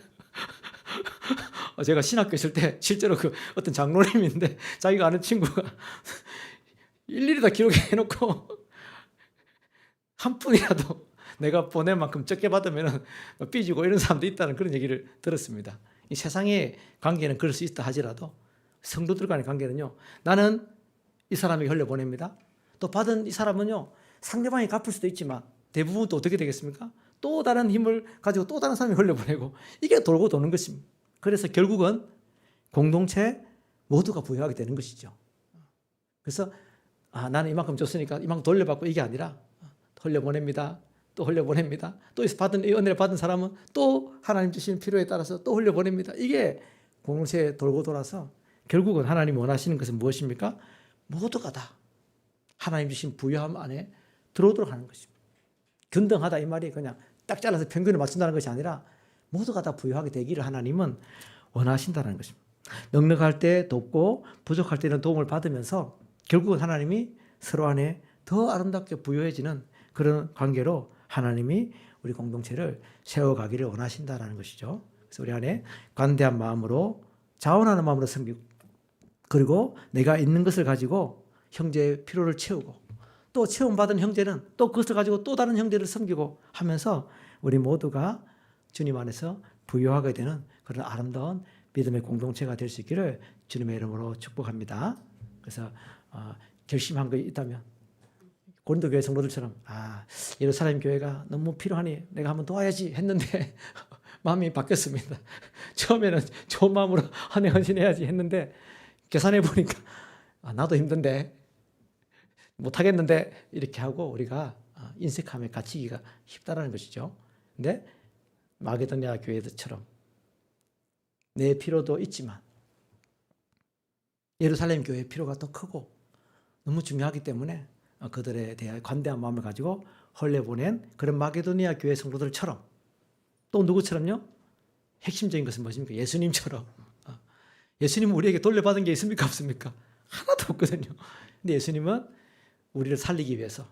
S1: 제가 신학교 있을 때 실제로 그 어떤 장로님인데 자기가 아는 친구가 일일이 다 기록해놓고 한 푼이라도 내가 보낸 만큼 적게 받으면 삐지고 이런 사람도 있다는 그런 얘기를 들었습니다. 이 세상의 관계는 그럴 수 있다 하지라도 성도들 간의 관계는요. 나는 이 사람에게 흘려보냅니다. 또 받은 이 사람은요. 상대방이 갚을 수도 있지만 대부분 또 어떻게 되겠습니까? 또 다른 힘을 가지고 또 다른 사람이 흘려보내고 이게 돌고 도는 것입니다. 그래서 결국은 공동체 모두가 부유하게 되는 것이죠. 그래서 나는 이만큼 줬으니까 이만큼 돌려받고 이게 아니라 흘려보냅니다. 또 흘려보냅니다. 또 받은 이 은혜를 받은 사람은 또 하나님 주시는 필요에 따라서 또 흘려보냅니다. 이게 공동체에 돌고 돌아서 결국은 하나님이 원하시는 것은 무엇입니까? 모두가 다 하나님 주신 부유함 안에 들어오도록 하는 것입니다. 균등하다 이 말이 그냥 딱 잘라서 평균을 맞춘다는 것이 아니라 모두가 다 부유하게 되기를 하나님은 원하신다는 것입니다. 넉넉할 때 돕고 부족할 때는 도움을 받으면서 결국은 하나님이 서로 안에 더 아름답게 부유해지는 그런 관계로 하나님이 우리 공동체를 세워가기를 원하신다는 것이죠. 그래서 우리 안에 관대한 마음으로 자원하는 마음으로 섬기고 그리고 내가 있는 것을 가지고 형제의 필요를 채우고 또 체험받은 형제는 또 그것을 가지고 또 다른 형제를 섬기고 하면서 우리 모두가 주님 안에서 부유하게 되는 그런 아름다운 믿음의 공동체가 될 수 있기를 주님의 이름으로 축복합니다. 그래서 결심한 거 있다면 고린도 교회 성도들처럼 예루살렘 교회가 너무 필요하니 내가 한번 도와야지 했는데 마음이 바뀌었습니다. 처음에는 좋은 마음으로 한해 헌신해야지 했는데 계산해 보니까 나도 힘든데 못하겠는데 이렇게 하고 우리가 인색함에 갇히기가 쉽다라는 것이죠. 근데 마게도냐 교회들처럼 내 필요도 있지만 예루살렘 교회의 필요가 더 크고 너무 중요하기 때문에 그들에 대한 관대한 마음을 가지고 흘려보낸 그런 마게도니아 교회 성도들처럼 또 누구처럼요? 핵심적인 것은 무엇입니까? 예수님처럼. 예수님은 우리에게 돌려받은 게 있습니까? 없습니까? 하나도 없거든요. 근데 예수님은 우리를 살리기 위해서,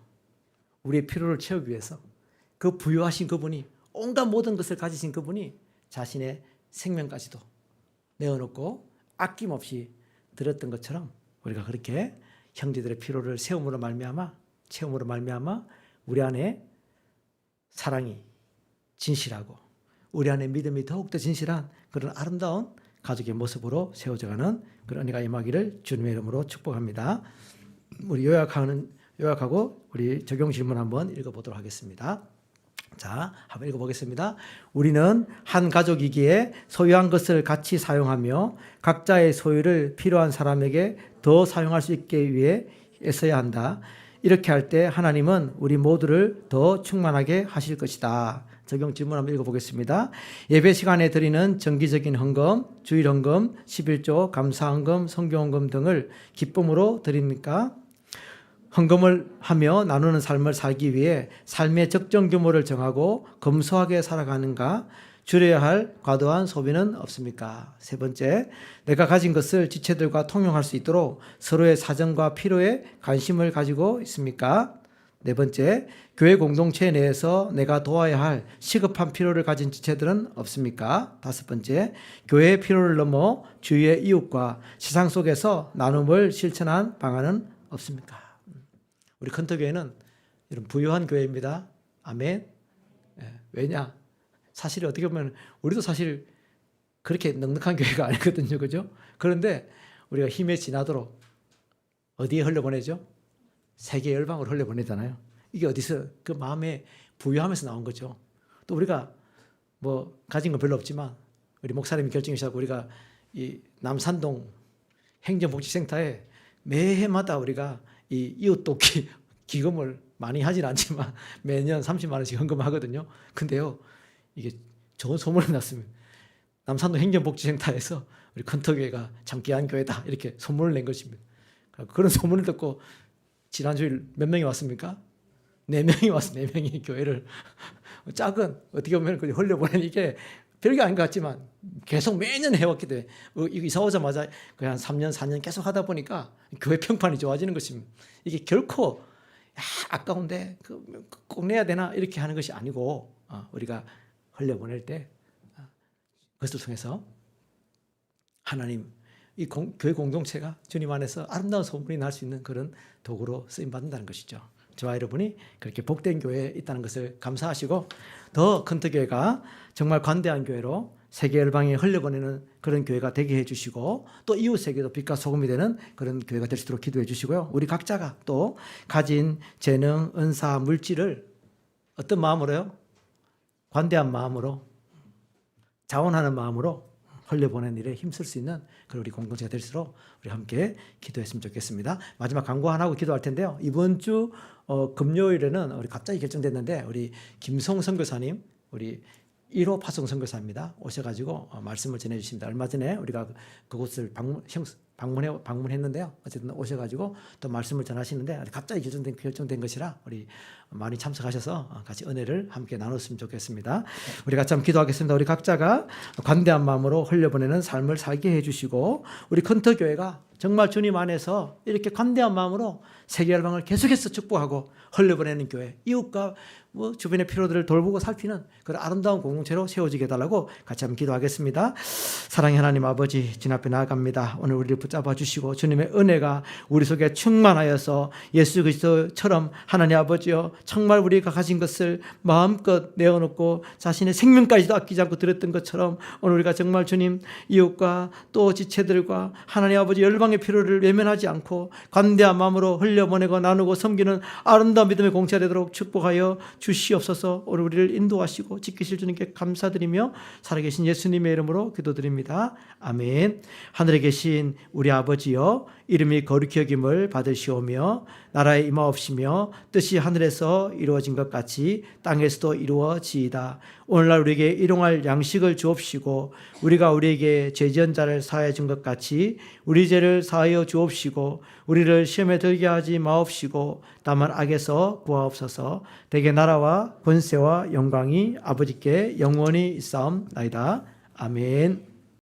S1: 우리의 필요를 채우기 위해서 그 부유하신 그분이, 온갖 모든 것을 가지신 그분이 자신의 생명까지도 내어놓고 아낌없이 드렸던 것처럼 우리가 그렇게 형제들의 필요를 채움으로 말미암아 우리 안에 사랑이 진실하고 우리 안에 믿음이 더욱더 진실한 그런 아름다운 가족의 모습으로 세워져가는 그런 은혜가 임하기를 주님의 이름으로 축복합니다. 우리 요약하고 우리 적용 질문 한번 읽어보도록 하겠습니다. 자, 한번 읽어보겠습니다. 우리는 한 가족이기에 소유한 것을 같이 사용하며 각자의 소유를 필요한 사람에게 더 사용할 수 있게 위해 애써야 한다. 이렇게 할 때 하나님은 우리 모두를 더 충만하게 하실 것이다. 적용 질문 한번 읽어보겠습니다. 예배 시간에 드리는 정기적인 헌금, 주일 헌금, 11조, 감사 헌금, 성경 헌금 등을 기쁨으로 드립니까? 헌금을 하며 나누는 삶을 살기 위해 삶의 적정 규모를 정하고 검소하게 살아가는가? 줄여야 할 과도한 소비는 없습니까? 세 번째, 내가 가진 것을 지체들과 통용할 수 있도록 서로의 사정과 필요에 관심을 가지고 있습니까? 네 번째, 교회 공동체 내에서 내가 도와야 할 시급한 필요를 가진 지체들은 없습니까? 다섯 번째, 교회의 필요를 넘어 주위의 이웃과 세상 속에서 나눔을 실천한 방안은 없습니까? 우리 컨터교회는 이런 부유한 교회입니다. 아멘. 왜냐? 사실 어떻게 보면 우리도 사실 그렇게 넉넉한 교회가 아니거든요. 그죠? 그런데 우리가 힘에 지나도록 어디에 흘려보내죠? 세계 열방으로 흘려보내잖아요. 이게 어디서 그 마음에 부유하면서 나온 거죠. 또 우리가 뭐 가진 건 별로 없지만 우리 목사님이 결정하셔서 우리가 이 남산동 행정복지센터에 매해마다 우리가 이 이웃돕기 기금을 많이 하진 않지만 매년 30만 원씩 헌금하거든요. 근데요, 이게 좋은 소문이 났습니다. 남산동 행정복지센터에서 우리 컨터교회가 참 귀한 교회다 이렇게 소문을 낸 것입니다. 그런 소문을 듣고 지난주일 몇 명이 왔습니까? 4명이 왔어요. 4명이 교회를. 작은 어떻게 보면 흘려보내는 이게 별게 아닌 것 같지만 계속 매년 해왔기 때문에 이사 오자마자 그냥 한 3년 4년 계속 하다 보니까 교회 평판이 좋아지는 것입니다. 이게 결코 아까운데 꼭 내야 되나 이렇게 하는 것이 아니고 우리가 흘려보낼 때 그것을 통해서 하나님 이 교회 공동체가 주님 안에서 아름다운 소문이 날 수 있는 그런 도구로 쓰임받는다는 것이죠. 저와 여러분이 그렇게 복된 교회에 있다는 것을 감사하시고 더 컨터교회가 정말 관대한 교회로 세계 열방에 흘려보내는 그런 교회가 되게 해주시고 또 이웃에게도 빛과 소금이 되는 그런 교회가 될 수 있도록 기도해 주시고요. 우리 각자가 또 가진 재능, 은사, 물질을 어떤 마음으로요? 관대한 마음으로, 자원하는 마음으로 흘려보내는 일에 힘쓸 수 있는 그런 우리 공동체가 될수록 우리 함께 기도했으면 좋겠습니다. 마지막 광고 하나 하고 기도할 텐데요. 이번 주 금요일에는 우리 갑자기 결정됐는데 우리 김성 선교사님, 우리 1호 파송 선교사입니다. 오셔가지고 말씀을 전해주십니다. 얼마 전에 우리가 그곳을 방문했는데요. 어쨌든 오셔가지고 또 말씀을 전하시는데 갑자기 결정된 것이라 우리 많이 참석하셔서 같이 은혜를 함께 나눴으면 좋겠습니다. 우리 같이 한번 기도하겠습니다. 우리 각자가 관대한 마음으로 흘려보내는 삶을 살게 해주시고 우리 컨터교회가 정말 주님 안에서 이렇게 관대한 마음으로 세계 열방을 계속해서 축복하고 흘려보내는 교회, 이웃과 주변의 필요들을 돌보고 살피는 그런 아름다운 공동체로 세워지게 해달라고 같이 한번 기도하겠습니다. 사랑의 하나님 아버지, 주님 앞에 나아갑니다. 오늘 우리를 붙잡아 주시고 주님의 은혜가 우리 속에 충만하여서 예수 그리스도처럼 하나님 아버지여 정말 우리가 가진 것을 마음껏 내어놓고 자신의 생명까지도 아끼지 않고 드렸던 것처럼 오늘 우리가 정말 주님 이웃과 또 지체들과 하나님 아버지 열방의 필요를 외면하지 않고 관대한 마음으로 흘려보내고 나누고 섬기는 아름다운 믿음의 공체가 되도록 축복하여 주시옵소서. 오늘 우리를 인도하시고 지키실 주님께 감사드리며 살아계신 예수님의 이름으로 기도드립니다. 아멘. 하늘에 계신 우리 아버지여 이름이 거룩히 여김을 받으시오며 나라에 임하옵시며 뜻이 하늘에서 이루어진 것 같이 땅에서도 이루어지이다. 오늘날 우리에게 일용할 양식을 주옵시고 우리가 우리에게 죄지은 자를 사하여 준 것 같이 우리 죄를 사하여 주옵시고 우리를 시험에 들게 하지 마옵시고 다만 악에서 구하옵소서. 대개 나라와 권세와 영광이 아버지께 영원히 있사옵나이다. 아멘.